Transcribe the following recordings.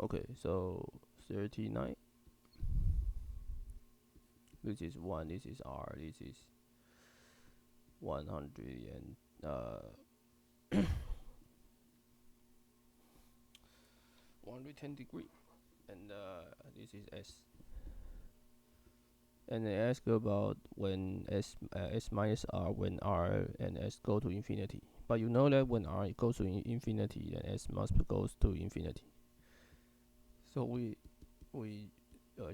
Okay, so 39. This is 1, this is R, this is 100 and 110 degree, and this is S. And they ask about when S minus R, when R and S go to infinity. But you know that when R goes to infinity, then S must goes to infinity. So we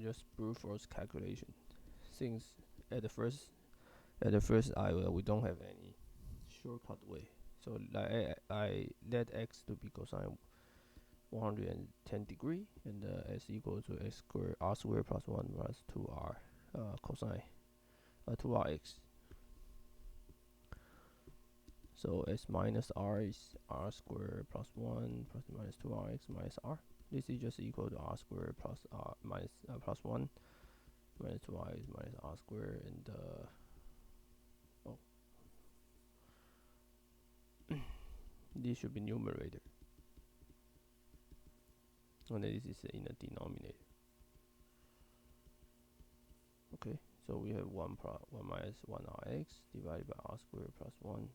just brute force calculation. Since at the first we don't have any shortcut way. So I let x to be cosine 110 degree, and s equal to x squared r squared plus 1 plus 2r cosine 2rx. So s minus r is r squared plus 1 plus minus 2rx minus r. This is just equal to r squared plus r minus plus 1 minus 2r is minus r squared, and this should be numerator, and this is in the denominator. Okay, so we have 1 minus 1rx divided by r squared plus 1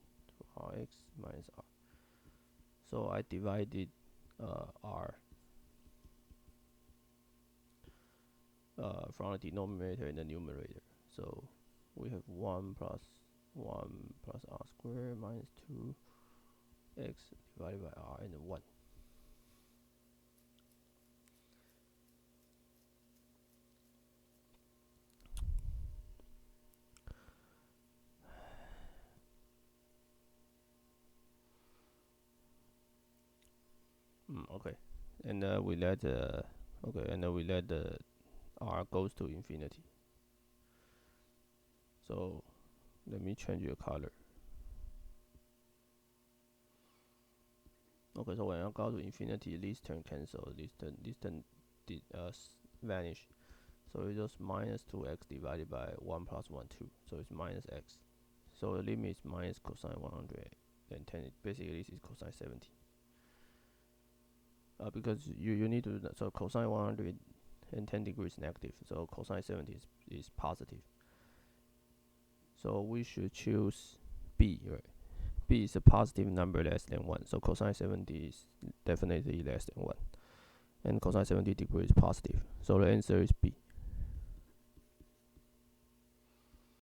2rx minus r. So I divided r from the denominator and the numerator. So we have 1 plus r squared minus 2x divided by r and 1. Okay, and we let the r goes to infinity. So let me change the color. Okay, so when I go to infinity, this term cancel, this term vanish. So it's just minus 2x divided by 1 plus 1 2. So it's minus x. So the limit is minus cosine 110. Basically, this is cosine 70. Because you need to, so cosine 110 degrees negative, so cosine 70 is positive. So we should choose B, right? B is a positive number less than 1, so cosine 70 is definitely less than 1. And cosine 70 degrees is positive, so the answer is B.